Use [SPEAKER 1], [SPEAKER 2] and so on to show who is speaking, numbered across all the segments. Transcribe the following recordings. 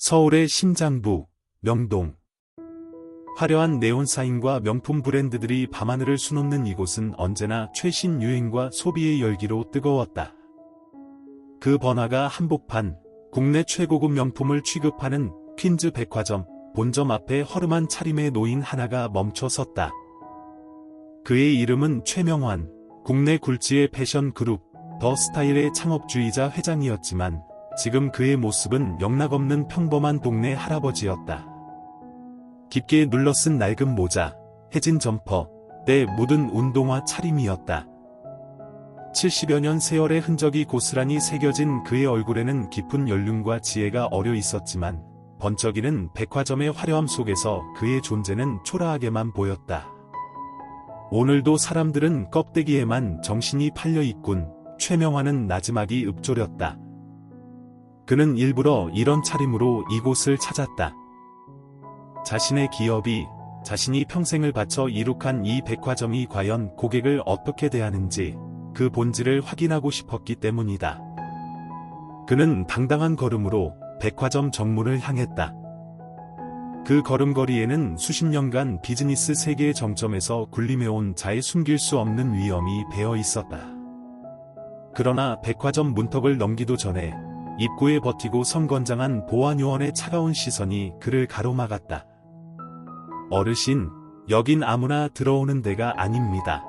[SPEAKER 1] 서울의 심장부, 명동. 화려한 네온사인과 명품 브랜드들이 밤하늘을 수놓는 이곳은 언제나 최신 유행과 소비의 열기로 뜨거웠다. 그 번화가 한복판, 국내 최고급 명품을 취급하는 퀸즈 백화점 본점 앞에 허름한 차림의 노인 하나가 멈춰 섰다. 그의 이름은 최명환, 국내 굴지의 패션 그룹 더 스타일의 창업주의자 회장이었지만 지금 그의 모습은 영락없는 평범한 동네 할아버지였다. 깊게 눌러쓴 낡은 모자, 해진 점퍼, 때 묻은 운동화 차림이었다. 70여 년 세월의 흔적이 고스란히 새겨진 그의 얼굴에는 깊은 연륜과 지혜가 어려 있었지만 번쩍이는 백화점의 화려함 속에서 그의 존재는 초라하게만 보였다. 오늘도 사람들은 껍데기에만 정신이 팔려 있군. 최명환은 나지막이 읊조렸다. 그는 일부러 이런 차림으로 이곳을 찾았다. 자신의 기업이, 자신이 평생을 바쳐 이룩한 이 백화점이 과연 고객을 어떻게 대하는지 그 본질을 확인하고 싶었기 때문이다. 그는 당당한 걸음으로 백화점 정문을 향했다. 그 걸음걸이에는 수십 년간 비즈니스 세계의 정점에서 군림해온 자의 숨길 수 없는 위엄이 배어 있었다. 그러나 백화점 문턱을 넘기도 전에 입구에 버티고 선 건장한 보안요원의 차가운 시선이 그를 가로막았다. 어르신, 여긴 아무나 들어오는 데가 아닙니다.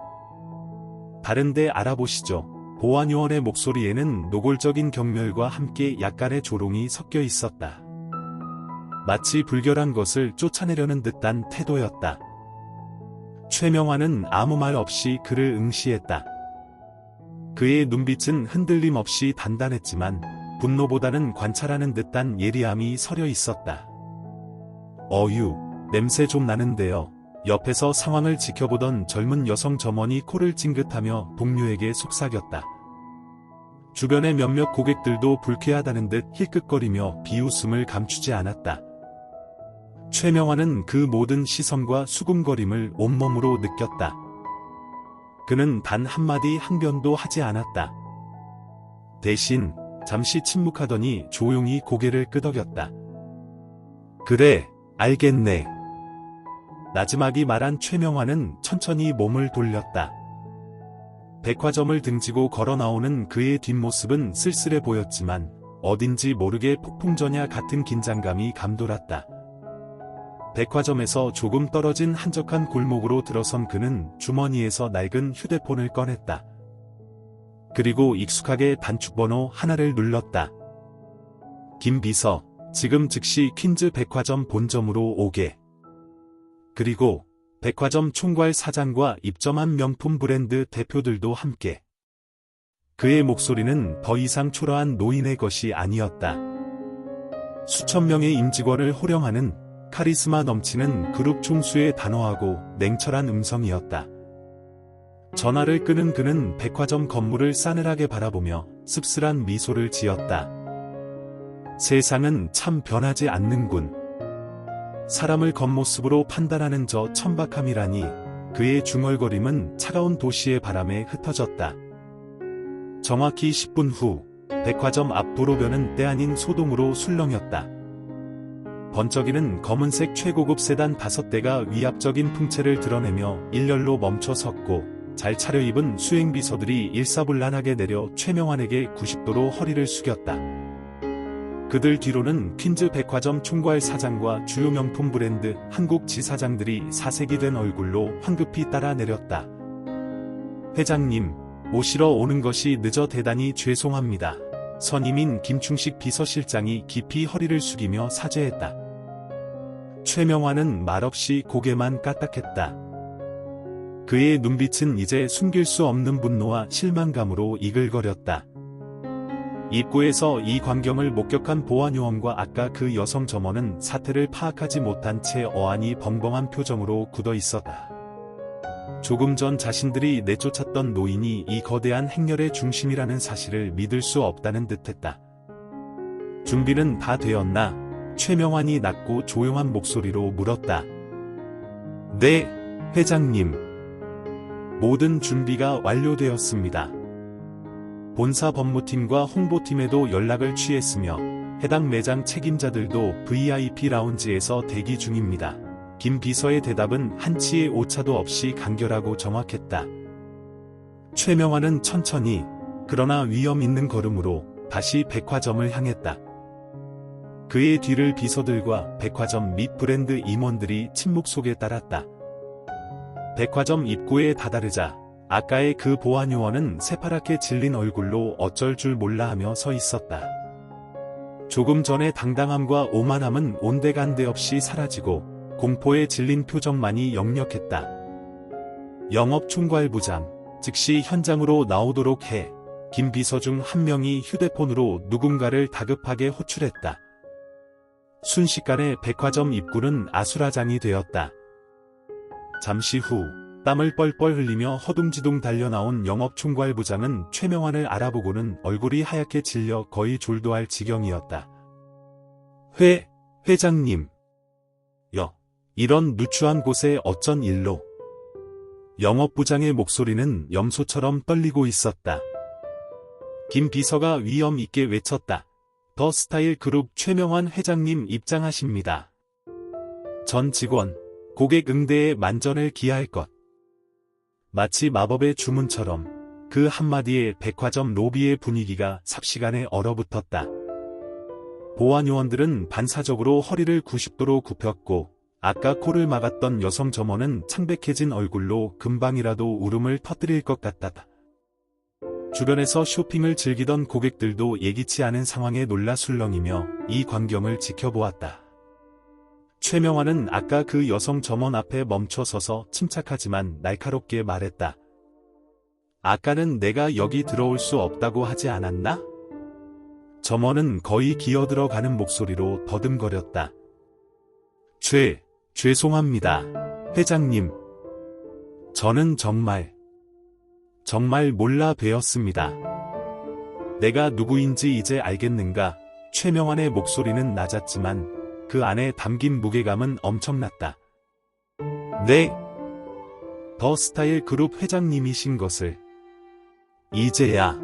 [SPEAKER 1] 다른 데 알아보시죠. 보안요원의 목소리에는 노골적인 경멸과 함께 약간의 조롱이 섞여 있었다. 마치 불결한 것을 쫓아내려는 듯한 태도였다. 최명환은 아무 말 없이 그를 응시했다. 그의 눈빛은 흔들림 없이 단단했지만 분노보다는 관찰하는 듯한 예리함이 서려 있었다. 어휴, 냄새 좀 나는데요. 옆에서 상황을 지켜보던 젊은 여성 점원이 코를 찡긋하며 동료에게 속삭였다. 주변의 몇몇 고객들도 불쾌하다는 듯 힐끗거리며 비웃음을 감추지 않았다. 최명환은 그 모든 시선과 수군거림을 온몸으로 느꼈다. 그는 단 한마디 항변도 하지 않았다. 대신 잠시 침묵하더니 조용히 고개를 끄덕였다. 그래, 알겠네. 나지막이 말한 최명환은 천천히 몸을 돌렸다. 백화점을 등지고 걸어나오는 그의 뒷모습은 쓸쓸해 보였지만 어딘지 모르게 폭풍전야 같은 긴장감이 감돌았다. 백화점에서 조금 떨어진 한적한 골목으로 들어선 그는 주머니에서 낡은 휴대폰을 꺼냈다. 그리고 익숙하게 단축번호 하나를 눌렀다. 김 비서, 지금 즉시 퀸즈 백화점 본점으로 오게. 그리고 백화점 총괄 사장과 입점한 명품 브랜드 대표들도 함께. 그의 목소리는 더 이상 초라한 노인의 것이 아니었다. 수천 명의 임직원을 호령하는 카리스마 넘치는 그룹 총수의 단호하고 냉철한 음성이었다. 전화를 끄는 그는 백화점 건물을 싸늘하게 바라보며 씁쓸한 미소를 지었다. 세상은 참 변하지 않는군. 사람을 겉모습으로 판단하는 저 천박함이라니. 그의 중얼거림은 차가운 도시의 바람에 흩어졌다. 정확히 10분 후 백화점 앞 도로변은 때 아닌 소동으로 술렁였다. 번쩍이는 검은색 최고급 세단 5대가 위압적인 풍채를 드러내며 일렬로 멈춰 섰고 잘 차려입은 수행비서들이 일사불란하게 내려 최명환에게 90도로 허리를 숙였다. 그들 뒤로는 퀸즈 백화점 총괄 사장과 주요 명품 브랜드 한국 지사장들이 사색이 된 얼굴로 황급히 따라 내렸다. 회장님, 모시러 오는 것이 늦어 대단히 죄송합니다. 선임인 김충식 비서실장이 깊이 허리를 숙이며 사죄했다. 최명환은 말없이 고개만 까딱했다. 그의 눈빛은 이제 숨길 수 없는 분노와 실망감으로 이글거렸다. 입구에서 이 광경을 목격한 보안요원과 아까 그 여성 점원은 사태를 파악하지 못한 채 어안이 벙벙한 표정으로 굳어 있었다. 조금 전 자신들이 내쫓았던 노인이 이 거대한 행렬의 중심이라는 사실을 믿을 수 없다는 듯했다. 준비는 다 되었나? 최명환이 낮고 조용한 목소리로 물었다. 네, 회장님. 모든 준비가 완료되었습니다. 본사 법무팀과 홍보팀에도 연락을 취했으며 해당 매장 책임자들도 VIP 라운지에서 대기 중입니다. 김 비서의 대답은 한치의 오차도 없이 간결하고 정확했다. 최명환은 천천히 그러나 위험 있는 걸음으로 다시 백화점을 향했다. 그의 뒤를 비서들과 백화점 및 브랜드 임원들이 침묵 속에 따랐다. 백화점 입구에 다다르자 아까의 그 보안요원은 새파랗게 질린 얼굴로 어쩔 줄 몰라 하며 서 있었다. 조금 전의 당당함과 오만함은 온데간데 없이 사라지고 공포에 질린 표정만이 역력했다. 영업총괄부장, 즉시 현장으로 나오도록 해. 김 비서 중 한 명이 휴대폰으로 누군가를 다급하게 호출했다. 순식간에 백화점 입구는 아수라장이 되었다. 잠시 후 땀을 뻘뻘 흘리며 허둥지둥 달려나온 영업총괄부장은 최명환을 알아보고는 얼굴이 하얗게 질려 거의 졸도할 지경이었다. 회장님. 이런 누추한 곳에 어쩐 일로? 영업부장의 목소리는 염소처럼 떨리고 있었다. 김 비서가 위험 있게 외쳤다. 더 스타일 그룹 최명환 회장님 입장하십니다. 전 직원, 고객 응대에 만전을 기할 것. 마치 마법의 주문처럼 그 한마디에 백화점 로비의 분위기가 삽시간에 얼어붙었다. 보안요원들은 반사적으로 허리를 90도로 굽혔고 아까 코를 막았던 여성 점원은 창백해진 얼굴로 금방이라도 울음을 터뜨릴 것 같았다. 주변에서 쇼핑을 즐기던 고객들도 예기치 않은 상황에 놀라 술렁이며 이 광경을 지켜보았다. 최명환은 아까 그 여성 점원 앞에 멈춰서서 침착하지만 날카롭게 말했다. 아까는 내가 여기 들어올 수 없다고 하지 않았나? 점원은 거의 기어들어가는 목소리로 더듬거렸다. 죄송합니다, 회장님. 저는 정말 몰라 뵈었습니다. 내가 누구인지 이제 알겠는가? 최명환의 목소리는 낮았지만 그 안에 담긴 무게감은 엄청났다. 네. 더 스타일 그룹 회장님이신 것을 이제야.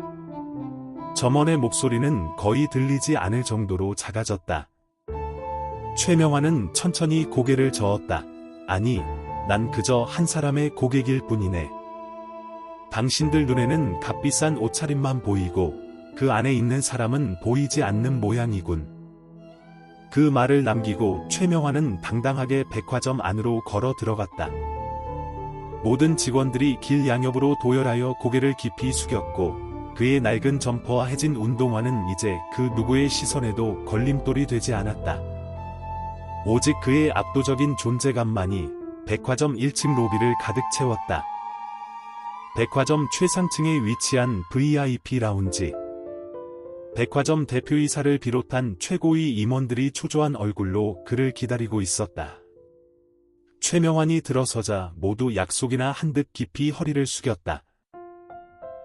[SPEAKER 1] 점원의 목소리는 거의 들리지 않을 정도로 작아졌다. 최명환은 천천히 고개를 저었다. 아니, 난 그저 한 사람의 고객일 뿐이네. 당신들 눈에는 값비싼 옷차림만 보이고 그 안에 있는 사람은 보이지 않는 모양이군. 그 말을 남기고 최명환은 당당하게 백화점 안으로 걸어 들어갔다. 모든 직원들이 길 양옆으로 도열하여 고개를 깊이 숙였고 그의 낡은 점퍼와 해진 운동화는 이제 그 누구의 시선에도 걸림돌이 되지 않았다. 오직 그의 압도적인 존재감만이 백화점 1층 로비를 가득 채웠다. 백화점 최상층에 위치한 VIP 라운지. 백화점 대표이사를 비롯한 최고위 임원들이 초조한 얼굴로 그를 기다리고 있었다. 최명환이 들어서자 모두 약속이나 한 듯 깊이 허리를 숙였다.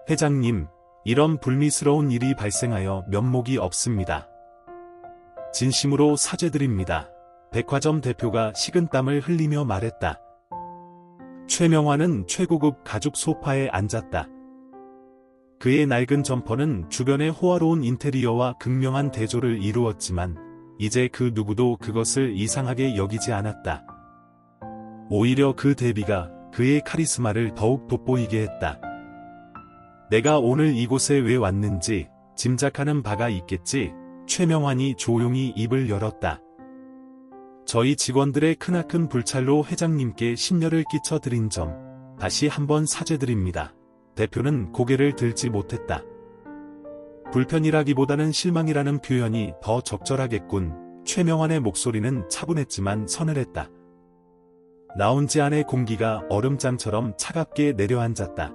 [SPEAKER 1] 회장님, 이런 불미스러운 일이 발생하여 면목이 없습니다. 진심으로 사죄드립니다. 백화점 대표가 식은땀을 흘리며 말했다. 최명환은 최고급 가죽 소파에 앉았다. 그의 낡은 점퍼는 주변의 호화로운 인테리어와 극명한 대조를 이루었지만 이제 그 누구도 그것을 이상하게 여기지 않았다. 오히려 그 대비가 그의 카리스마를 더욱 돋보이게 했다. 내가 오늘 이곳에 왜 왔는지 짐작하는 바가 있겠지? 최명환이 조용히 입을 열었다. 저희 직원들의 크나큰 불찰로 회장님께 심려를 끼쳐드린 점 다시 한번 사죄드립니다. 대표는 고개를 들지 못했다. 불편이라기보다는 실망이라는 표현이 더 적절하겠군. 최명환의 목소리는 차분했지만 서늘했다. 라운지 안의 공기가 얼음장처럼 차갑게 내려앉았다.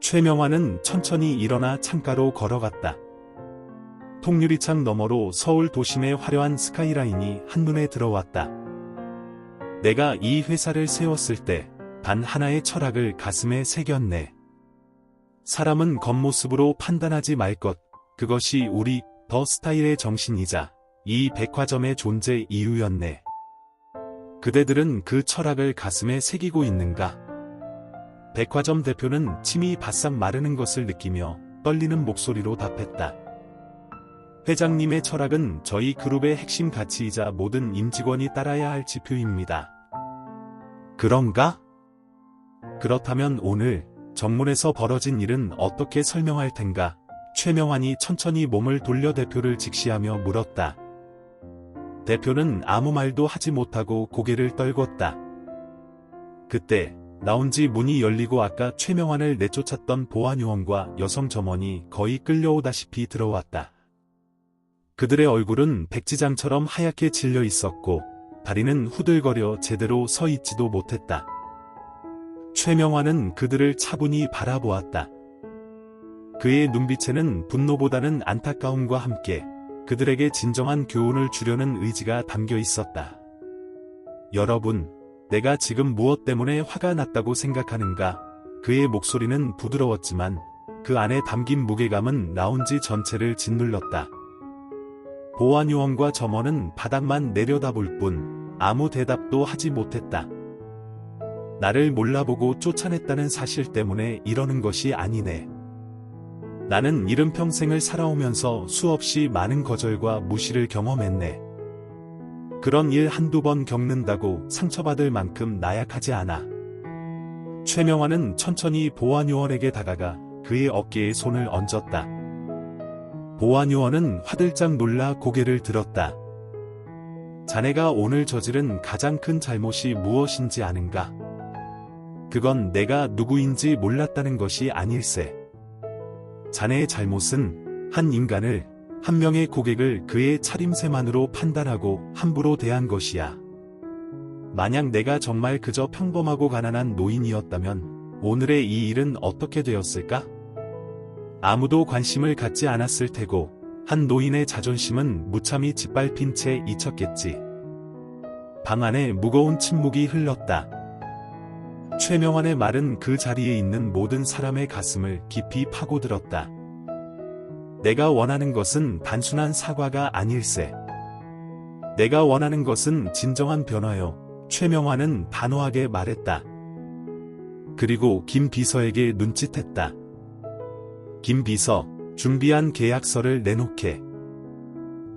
[SPEAKER 1] 최명환은 천천히 일어나 창가로 걸어갔다. 통유리창 너머로 서울 도심의 화려한 스카이라인이 한눈에 들어왔다. 내가 이 회사를 세웠을 때 단 하나의 철학을 가슴에 새겼네. 사람은 겉모습으로 판단하지 말 것. 그것이 우리 더 스타일의 정신이자 이 백화점의 존재 이유였네. 그대들은 그 철학을 가슴에 새기고 있는가? 백화점 대표는 침이 바싹 마르는 것을 느끼며 떨리는 목소리로 답했다. 회장님의 철학은 저희 그룹의 핵심 가치이자 모든 임직원이 따라야 할 지표입니다. 그런가? 그렇다면 오늘 정문에서 벌어진 일은 어떻게 설명할 텐가? 최명환이 천천히 몸을 돌려 대표를 직시하며 물었다. 대표는 아무 말도 하지 못하고 고개를 떨궜다. 그때 라운지 문이 열리고 아까 최명환을 내쫓았던 보안요원과 여성 점원이 거의 끌려오다시피 들어왔다. 그들의 얼굴은 백지장처럼 하얗게 질려 있었고 다리는 후들거려 제대로 서 있지도 못했다. 최명환은 그들을 차분히 바라보았다. 그의 눈빛에는 분노보다는 안타까움과 함께 그들에게 진정한 교훈을 주려는 의지가 담겨 있었다. 여러분, 내가 지금 무엇 때문에 화가 났다고 생각하는가? 그의 목소리는 부드러웠지만 그 안에 담긴 무게감은 라운지 전체를 짓눌렀다. 보안요원과 점원은 바닥만 내려다볼 뿐 아무 대답도 하지 못했다. 나를 몰라보고 쫓아냈다는 사실 때문에 이러는 것이 아니네. 나는 이른 평생을 살아오면서 수없이 많은 거절과 무시를 경험했네. 그런 일 한두 번 겪는다고 상처받을 만큼 나약하지 않아. 최명환은 천천히 보안요원에게 다가가 그의 어깨에 손을 얹었다. 보안요원은 화들짝 놀라 고개를 들었다. 자네가 오늘 저지른 가장 큰 잘못이 무엇인지 아는가? 그건 내가 누구인지 몰랐다는 것이 아닐세. 자네의 잘못은 한 인간을, 한 명의 고객을 그의 차림새만으로 판단하고 함부로 대한 것이야. 만약 내가 정말 그저 평범하고 가난한 노인이었다면 오늘의 이 일은 어떻게 되었을까? 아무도 관심을 갖지 않았을 테고 한 노인의 자존심은 무참히 짓밟힌 채 잊혔겠지. 방 안에 무거운 침묵이 흘렀다. 최명환의 말은 그 자리에 있는 모든 사람의 가슴을 깊이 파고들었다. 내가 원하는 것은 단순한 사과가 아닐세. 내가 원하는 것은 진정한 변화요. 최명환은 단호하게 말했다. 그리고 김 비서에게 눈짓했다. 김 비서, 준비한 계약서를 내놓게.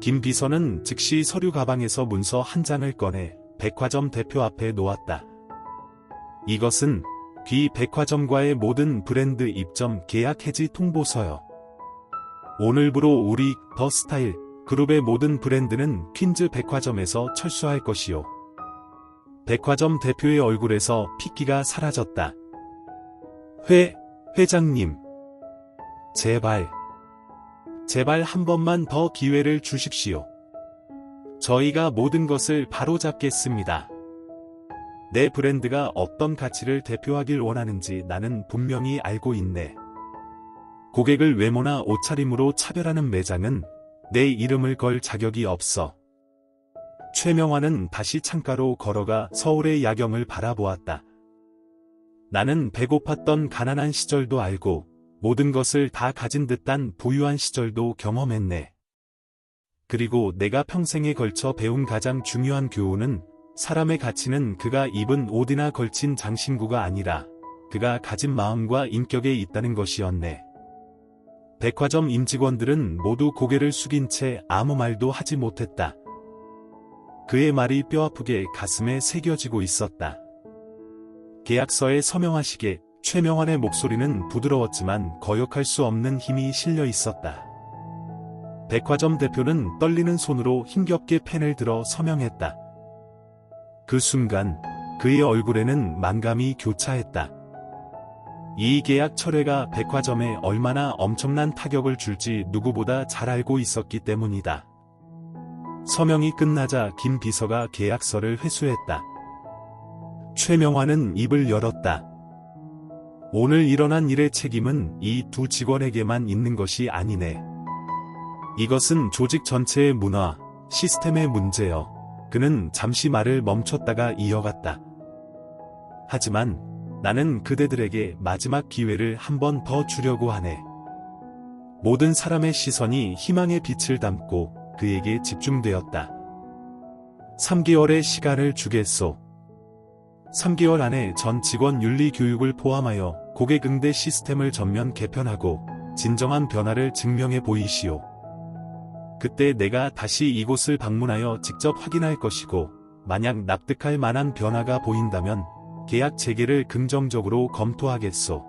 [SPEAKER 1] 김 비서는 즉시 서류 가방에서 문서 한 장을 꺼내 백화점 대표 앞에 놓았다. 이것은 귀 백화점과의 모든 브랜드 입점 계약 해지 통보서요. 오늘부로 우리 더 스타일 그룹의 모든 브랜드는 퀸즈 백화점에서 철수할 것이요. 백화점 대표의 얼굴에서 핏기가 사라졌다. 회장님. 제발 한 번만 더 기회를 주십시오. 저희가 모든 것을 바로잡겠습니다. 내 브랜드가 어떤 가치를 대표하길 원하는지 나는 분명히 알고 있네. 고객을 외모나 옷차림으로 차별하는 매장은 내 이름을 걸 자격이 없어. 최명환은 다시 창가로 걸어가 서울의 야경을 바라보았다. 나는 배고팠던 가난한 시절도 알고 모든 것을 다 가진 듯한 부유한 시절도 경험했네. 그리고 내가 평생에 걸쳐 배운 가장 중요한 교훈은 사람의 가치는 그가 입은 옷이나 걸친 장신구가 아니라 그가 가진 마음과 인격에 있다는 것이었네. 백화점 임직원들은 모두 고개를 숙인 채 아무 말도 하지 못했다. 그의 말이 뼈아프게 가슴에 새겨지고 있었다. 계약서에 서명하시게. 최명환의 목소리는 부드러웠지만 거역할 수 없는 힘이 실려 있었다. 백화점 대표는 떨리는 손으로 힘겹게 펜을 들어 서명했다. 그 순간 그의 얼굴에는 만감이 교차했다. 이 계약 철회가 백화점에 얼마나 엄청난 타격을 줄지 누구보다 잘 알고 있었기 때문이다. 서명이 끝나자 김 비서가 계약서를 회수했다. 최명환은 입을 열었다. 오늘 일어난 일의 책임은 이 두 직원에게만 있는 것이 아니네. 이것은 조직 전체의 문화, 시스템의 문제여. 그는 잠시 말을 멈췄다가 이어갔다. 하지만 나는 그대들에게 마지막 기회를 한 번 더 주려고 하네. 모든 사람의 시선이 희망의 빛을 담고 그에게 집중되었다. 3개월의 시간을 주겠소. 3개월 안에 전 직원 윤리 교육을 포함하여 고객 응대 시스템을 전면 개편하고 진정한 변화를 증명해 보이시오. 그때 내가 다시 이곳을 방문하여 직접 확인할 것이고, 만약 납득할 만한 변화가 보인다면 계약 재개를 긍정적으로 검토하겠소.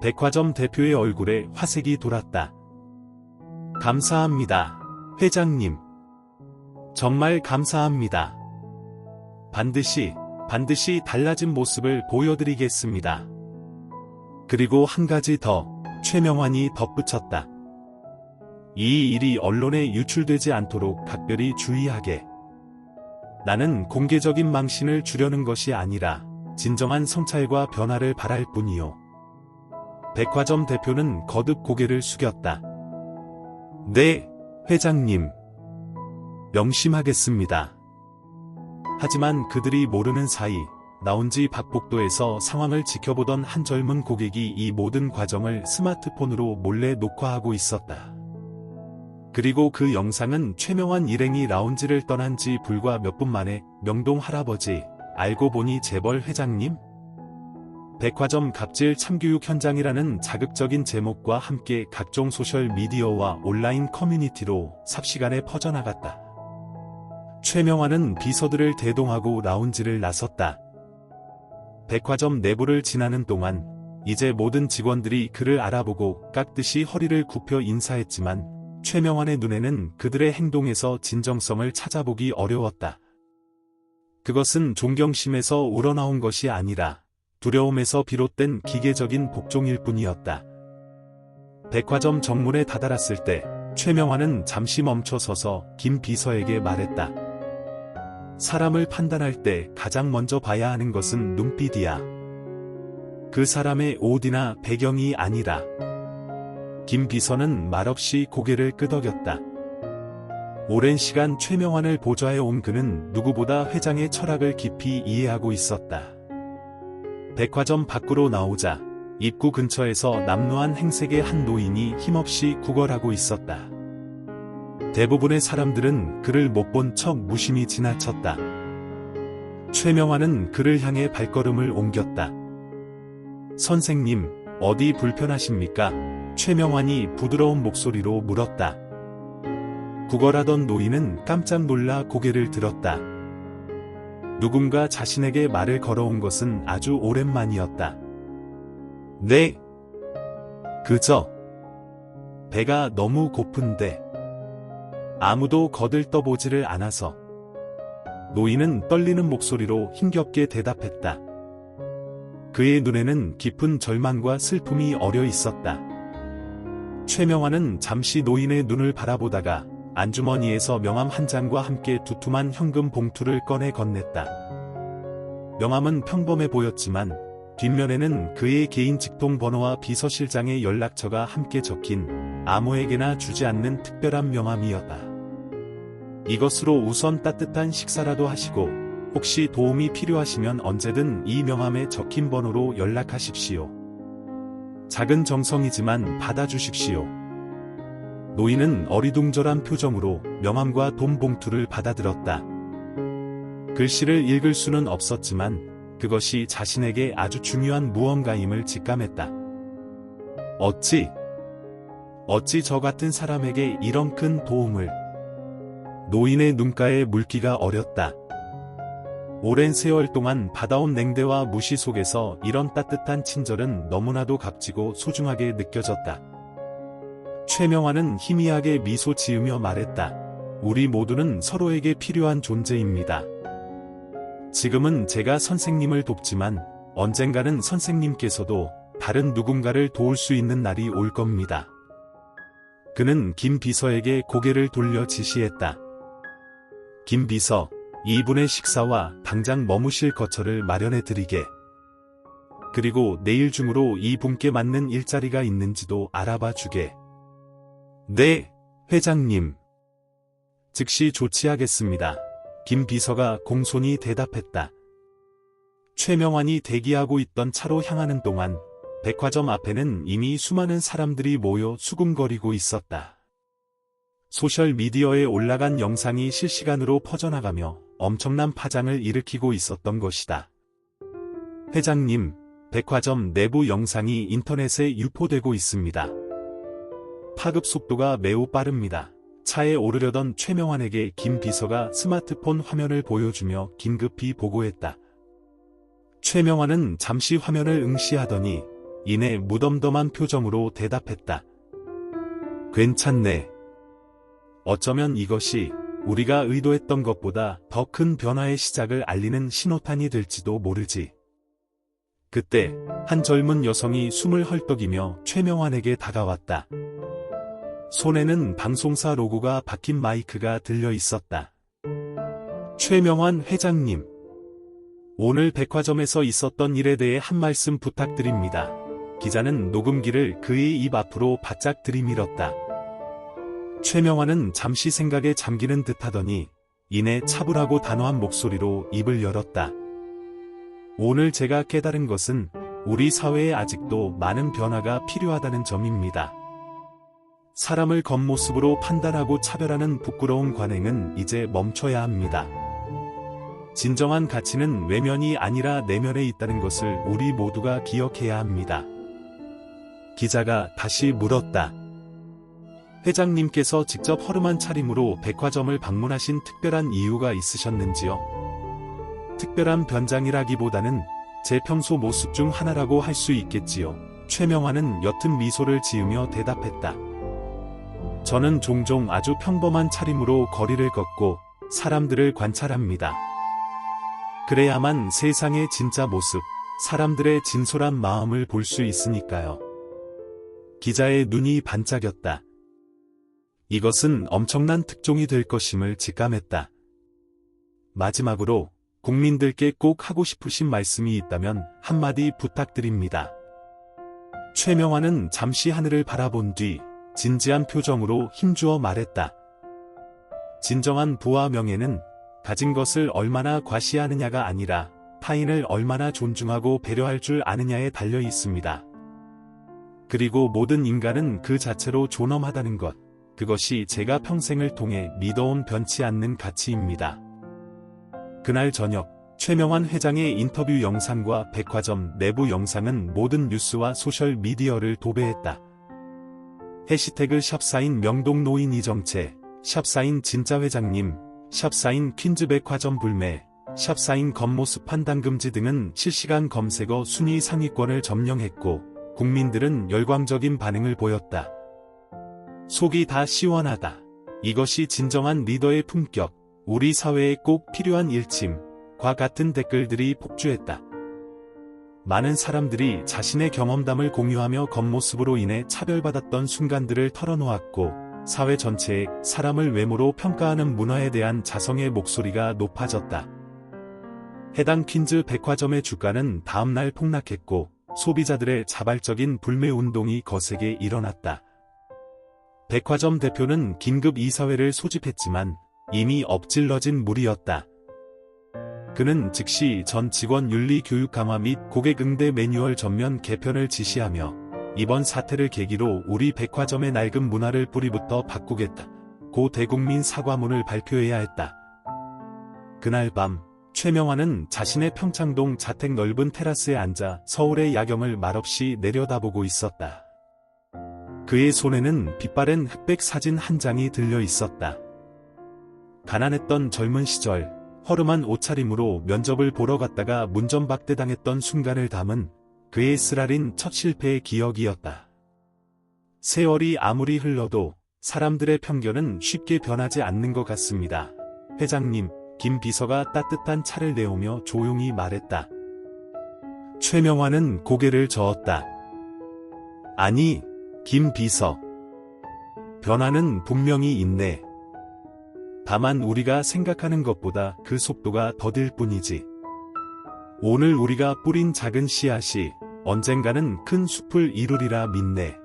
[SPEAKER 1] 백화점 대표의 얼굴에 화색이 돌았다. 감사합니다, 회장님. 정말 감사합니다. 반드시 달라진 모습을 보여드리겠습니다. 그리고 한 가지 더, 최명환이 덧붙였다. 이 일이 언론에 유출되지 않도록 각별히 주의하게. 나는 공개적인 망신을 주려는 것이 아니라 진정한 성찰과 변화를 바랄 뿐이요. 백화점 대표는 거듭 고개를 숙였다. 네, 회장님. 명심하겠습니다. 하지만 그들이 모르는 사이 라운지 박복도에서 상황을 지켜보던 한 젊은 고객이 이 모든 과정을 스마트폰으로 몰래 녹화하고 있었다. 그리고 그 영상은 최명환 일행이 라운지를 떠난 지 불과 몇 분 만에 명동 할아버지, 알고 보니 재벌 회장님? 백화점 갑질 참교육 현장이라는 자극적인 제목과 함께 각종 소셜미디어와 온라인 커뮤니티로 삽시간에 퍼져나갔다. 최명환은 비서들을 대동하고 라운지를 나섰다. 백화점 내부를 지나는 동안 이제 모든 직원들이 그를 알아보고 깍듯이 허리를 굽혀 인사했지만 최명환의 눈에는 그들의 행동에서 진정성을 찾아보기 어려웠다. 그것은 존경심에서 우러나온 것이 아니라 두려움에서 비롯된 기계적인 복종일 뿐이었다. 백화점 정문에 다다랐을 때 최명환은 잠시 멈춰서서 김 비서에게 말했다. 사람을 판단할 때 가장 먼저 봐야 하는 것은 눈빛이야. 그 사람의 옷이나 배경이 아니라. 김 비서는 말없이 고개를 끄덕였다. 오랜 시간 최명환을 보좌해 온 그는 누구보다 회장의 철학을 깊이 이해하고 있었다. 백화점 밖으로 나오자 입구 근처에서 남루한 행색의 한 노인이 힘없이 구걸하고 있었다. 대부분의 사람들은 그를 못 본 척 무심히 지나쳤다. 최명환은 그를 향해 발걸음을 옮겼다. 선생님, 어디 불편하십니까? 최명환이 부드러운 목소리로 물었다. 구걸하던 노인은 깜짝 놀라 고개를 들었다. 누군가 자신에게 말을 걸어온 것은 아주 오랜만이었다. 네. 그저 배가 너무 고픈데 아무도 거들떠보지를 않아서. 노인은 떨리는 목소리로 힘겹게 대답했다. 그의 눈에는 깊은 절망과 슬픔이 어려 있었다. 최명환은 잠시 노인의 눈을 바라보다가 안주머니에서 명함 한 장과 함께 두툼한 현금 봉투를 꺼내 건넸다. 명함은 평범해 보였지만 뒷면에는 그의 개인 직통 번호와 비서실장의 연락처가 함께 적힌 아무에게나 주지 않는 특별한 명함이었다. 이것으로 우선 따뜻한 식사라도 하시고 혹시 도움이 필요하시면 언제든 이 명함에 적힌 번호로 연락하십시오. 작은 정성이지만 받아주십시오. 노인은 어리둥절한 표정으로 명함과 돈 봉투를 받아들었다. 글씨를 읽을 수는 없었지만 그것이 자신에게 아주 중요한 무언가임을 직감했다. 어찌 저 같은 사람에게 이런 큰 도움을. 노인의 눈가에 물기가 어렸다. 오랜 세월 동안 받아온 냉대와 무시 속에서 이런 따뜻한 친절은 너무나도 값지고 소중하게 느껴졌다. 최명환은 희미하게 미소 지으며 말했다. 우리 모두는 서로에게 필요한 존재입니다. 지금은 제가 선생님을 돕지만 언젠가는 선생님께서도 다른 누군가를 도울 수 있는 날이 올 겁니다. 그는 김 비서에게 고개를 돌려 지시했다. 김 비서, 이분의 식사와 당장 머무실 거처를 마련해 드리게. 그리고 내일 중으로 이분께 맞는 일자리가 있는지도 알아봐 주게. 네, 회장님. 즉시 조치하겠습니다. 김 비서가 공손히 대답했다. 최명환이 대기하고 있던 차로 향하는 동안 백화점 앞에는 이미 수많은 사람들이 모여 수군거리고 있었다. 소셜미디어에 올라간 영상이 실시간으로 퍼져나가며 엄청난 파장을 일으키고 있었던 것이다. 회장님, 백화점 내부 영상이 인터넷에 유포되고 있습니다. 파급 속도가 매우 빠릅니다. 차에 오르려던 최명환에게 김 비서가 스마트폰 화면을 보여주며 긴급히 보고했다. 최명환은 잠시 화면을 응시하더니 이내 무덤덤한 표정으로 대답했다. 괜찮네. 어쩌면 이것이 우리가 의도했던 것보다 더 큰 변화의 시작을 알리는 신호탄이 될지도 모르지. 그때 한 젊은 여성이 숨을 헐떡이며 최명환에게 다가왔다. 손에는 방송사 로고가 박힌 마이크가 들려 있었다. 최명환 회장님, 오늘 백화점에서 있었던 일에 대해 한 말씀 부탁드립니다. 기자는 녹음기를 그의 입 앞으로 바짝 들이밀었다. 최명환은 잠시 생각에 잠기는 듯하더니 이내 차분하고 단호한 목소리로 입을 열었다. 오늘 제가 깨달은 것은 우리 사회에 아직도 많은 변화가 필요하다는 점입니다. 사람을 겉모습으로 판단하고 차별하는 부끄러운 관행은 이제 멈춰야 합니다. 진정한 가치는 외면이 아니라 내면에 있다는 것을 우리 모두가 기억해야 합니다. 기자가 다시 물었다. 회장님께서 직접 허름한 차림으로 백화점을 방문하신 특별한 이유가 있으셨는지요? 특별한 변장이라기보다는 제 평소 모습 중 하나라고 할 수 있겠지요. 최명환은 옅은 미소를 지으며 대답했다. 저는 종종 아주 평범한 차림으로 거리를 걷고 사람들을 관찰합니다. 그래야만 세상의 진짜 모습, 사람들의 진솔한 마음을 볼 수 있으니까요. 기자의 눈이 반짝였다. 이것은 엄청난 특종이 될 것임을 직감했다. 마지막으로 국민들께 꼭 하고 싶으신 말씀이 있다면 한마디 부탁드립니다. 최명환은 잠시 하늘을 바라본 뒤 진지한 표정으로 힘주어 말했다. 진정한 부와 명예는 가진 것을 얼마나 과시하느냐가 아니라 타인을 얼마나 존중하고 배려할 줄 아느냐에 달려 있습니다. 그리고 모든 인간은 그 자체로 존엄하다는 것, 그것이 제가 평생을 통해 믿어온 변치 않는 가치입니다. 그날 저녁, 최명환 회장의 인터뷰 영상과 백화점 내부 영상은 모든 뉴스와 소셜 미디어를 도배했다. 해시태그 샵사인 명동노인 이정채, 샵사인 진짜 회장님, 샵사인 퀸즈 백화점 불매, 샵사인 겉모습 판단 금지 등은 실시간 검색어 순위 상위권을 점령했고 국민들은 열광적인 반응을 보였다. 속이 다 시원하다. 이것이 진정한 리더의 품격, 우리 사회에 꼭 필요한 일침과 같은 댓글들이 폭주했다. 많은 사람들이 자신의 경험담을 공유하며 겉모습으로 인해 차별받았던 순간들을 털어놓았고 사회 전체에 사람을 외모로 평가하는 문화에 대한 자성의 목소리가 높아졌다. 해당 퀸즈 백화점의 주가는 다음날 폭락했고 소비자들의 자발적인 불매 운동이 거세게 일어났다. 백화점 대표는 긴급 이사회를 소집했지만 이미 엎질러진 물이었다. 그는 즉시 전 직원 윤리 교육 강화 및 고객 응대 매뉴얼 전면 개편을 지시하며 이번 사태를 계기로 우리 백화점의 낡은 문화를 뿌리부터 바꾸겠다고 대국민 사과문을 발표해야 했다. 그날 밤 최명환은 자신의 평창동 자택 넓은 테라스에 앉아 서울의 야경을 말없이 내려다보고 있었다. 그의 손에는 빛바랜 흑백 사진 한 장이 들려 있었다. 가난했던 젊은 시절 허름한 옷차림으로 면접을 보러 갔다가 문전박대당했던 순간을 담은 그의 쓰라린 첫 실패의 기억이었다. 세월이 아무리 흘러도 사람들의 편견은 쉽게 변하지 않는 것 같습니다. 회장님, 김 비서가 따뜻한 차를 내오며 조용히 말했다. 최명환은 고개를 저었다. 아니, 김 비서. 변화는 분명히 있네. 다만 우리가 생각하는 것보다 그 속도가 더딜 뿐이지. 오늘 우리가 뿌린 작은 씨앗이 언젠가는 큰 숲을 이루리라 믿네.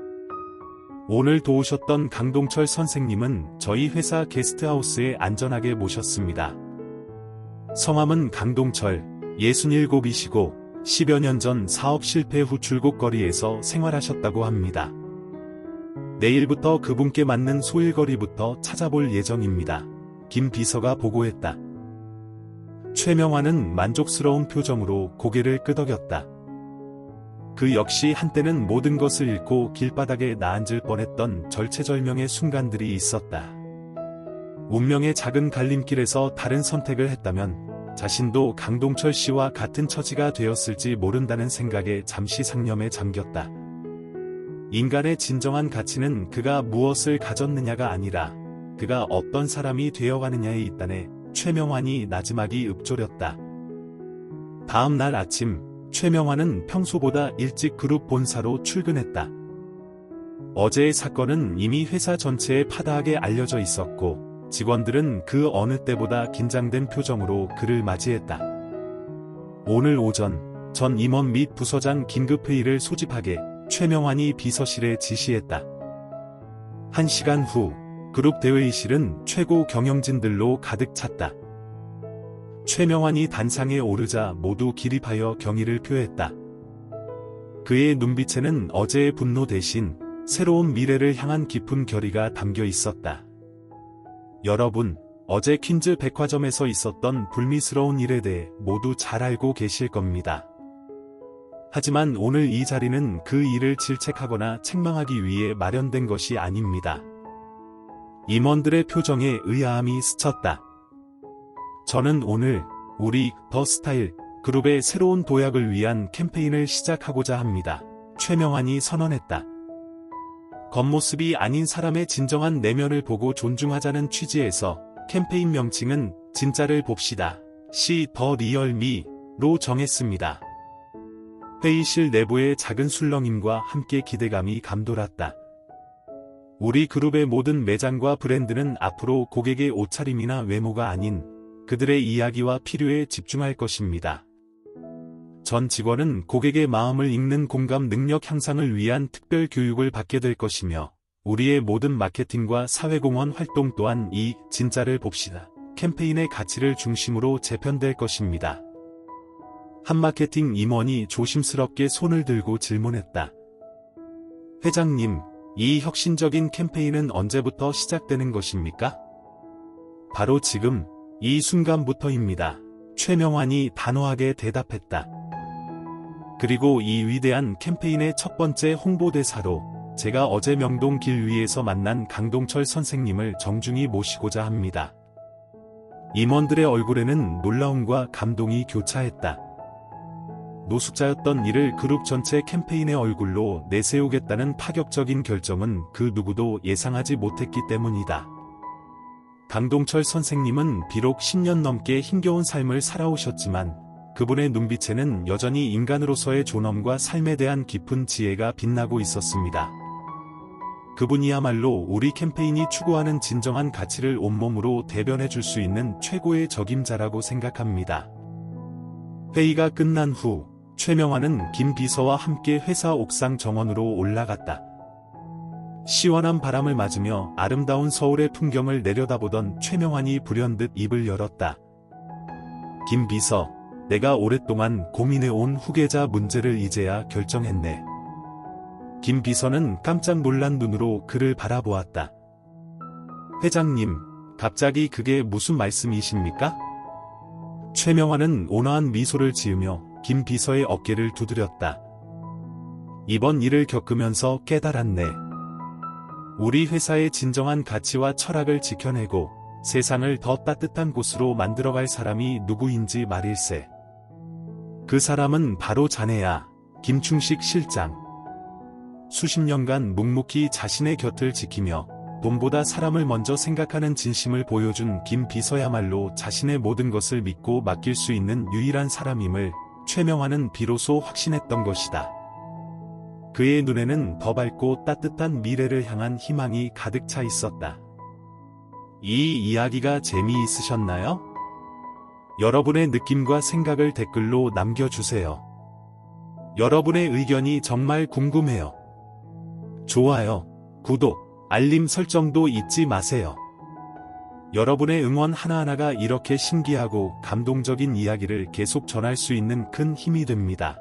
[SPEAKER 1] 오늘 도우셨던 강동철 선생님은 저희 회사 게스트하우스에 안전하게 모셨습니다. 성함은 강동철, 67이시고 10여 년 전 사업 실패 후 줄곡거리에서 생활하셨다고 합니다. 내일부터 그분께 맞는 소일거리부터 찾아볼 예정입니다. 김 비서가 보고했다. 최명환은 만족스러운 표정으로 고개를 끄덕였다. 그 역시 한때는 모든 것을 잃고 길바닥에 나앉을 뻔했던 절체절명의 순간들이 있었다. 운명의 작은 갈림길에서 다른 선택을 했다면 자신도 강동철 씨와 같은 처지가 되었을지 모른다는 생각에 잠시 상념에 잠겼다. 인간의 진정한 가치는 그가 무엇을 가졌느냐가 아니라 그가 어떤 사람이 되어가느냐에 있다네. 최명환이 나지막이 읊조렸다. 다음 날 아침, 최명환은 평소보다 일찍 그룹 본사로 출근했다. 어제의 사건은 이미 회사 전체에 파다하게 알려져 있었고 직원들은 그 어느 때보다 긴장된 표정으로 그를 맞이했다. 오늘 오전, 전 임원 및 부서장 긴급회의를 소집하게 최명환이 비서실에 지시했다. 1시간 후, 그룹 대회의실은 최고 경영진들로 가득 찼다. 최명환이 단상에 오르자 모두 기립하여 경의를 표했다. 그의 눈빛에는 어제의 분노 대신 새로운 미래를 향한 깊은 결의가 담겨 있었다. 여러분, 어제 퀸즈 백화점에서 있었던 불미스러운 일에 대해 모두 잘 알고 계실 겁니다. 하지만 오늘 이 자리는 그 일을 질책하거나 책망하기 위해 마련된 것이 아닙니다. 임원들의 표정에 의아함이 스쳤다. 저는 오늘 우리 더 스타일 그룹의 새로운 도약을 위한 캠페인을 시작하고자 합니다. 최명환이 선언했다. 겉모습이 아닌 사람의 진정한 내면을 보고 존중하자는 취지에서 캠페인 명칭은 진짜를 봅시다. See the real me로 정했습니다. 회의실 내부의 작은 술렁임과 함께 기대감이 감돌았다. 우리 그룹의 모든 매장과 브랜드는 앞으로 고객의 옷차림이나 외모가 아닌 그들의 이야기와 필요에 집중할 것입니다. 전 직원은 고객의 마음을 읽는 공감 능력 향상을 위한 특별 교육을 받게 될 것이며 우리의 모든 마케팅과 사회공헌 활동 또한 이 진짜를 봅시다. 캠페인의 가치를 중심으로 재편될 것입니다. 한 마케팅 임원이 조심스럽게 손을 들고 질문했다. 회장님, 이 혁신적인 캠페인은 언제부터 시작되는 것입니까? 바로 지금, 이 순간부터입니다. 최명환이 단호하게 대답했다. 그리고 이 위대한 캠페인의 첫 번째 홍보대사로 제가 어제 명동 길 위에서 만난 강동철 선생님을 정중히 모시고자 합니다. 임원들의 얼굴에는 놀라움과 감동이 교차했다. 노숙자였던 이를 그룹 전체 캠페인의 얼굴로 내세우겠다는 파격적인 결정은 그 누구도 예상하지 못했기 때문이다. 강동철 선생님은 비록 10년 넘게 힘겨운 삶을 살아오셨지만 그분의 눈빛에는 여전히 인간으로서의 존엄과 삶에 대한 깊은 지혜가 빛나고 있었습니다. 그분이야말로 우리 캠페인이 추구하는 진정한 가치를 온몸으로 대변해 줄 수 있는 최고의 적임자라고 생각합니다. 회의가 끝난 후 최명환은 김 비서와 함께 회사 옥상 정원으로 올라갔다. 시원한 바람을 맞으며 아름다운 서울의 풍경을 내려다보던 최명환이 불현듯 입을 열었다. 김 비서, 내가 오랫동안 고민해온 후계자 문제를 이제야 결정했네. 김 비서는 깜짝 놀란 눈으로 그를 바라보았다. 회장님, 갑자기 그게 무슨 말씀이십니까? 최명환은 온화한 미소를 지으며 김 비서의 어깨를 두드렸다. 이번 일을 겪으면서 깨달았네. 우리 회사의 진정한 가치와 철학을 지켜내고 세상을 더 따뜻한 곳으로 만들어갈 사람이 누구인지 말일세. 그 사람은 바로 자네야, 김충식 실장. 수십 년간 묵묵히 자신의 곁을 지키며 돈보다 사람을 먼저 생각하는 진심을 보여준 김 비서야말로 자신의 모든 것을 믿고 맡길 수 있는 유일한 사람임을 최명환은 비로소 확신했던 것이다. 그의 눈에는 더 밝고 따뜻한 미래를 향한 희망이 가득 차 있었다. 이 이야기가 재미있으셨나요? 여러분의 느낌과 생각을 댓글로 남겨주세요. 여러분의 의견이 정말 궁금해요. 좋아요, 구독, 알림 설정도 잊지 마세요. 여러분의 응원 하나하나가 이렇게 신기하고 감동적인 이야기를 계속 전할 수 있는 큰 힘이 됩니다.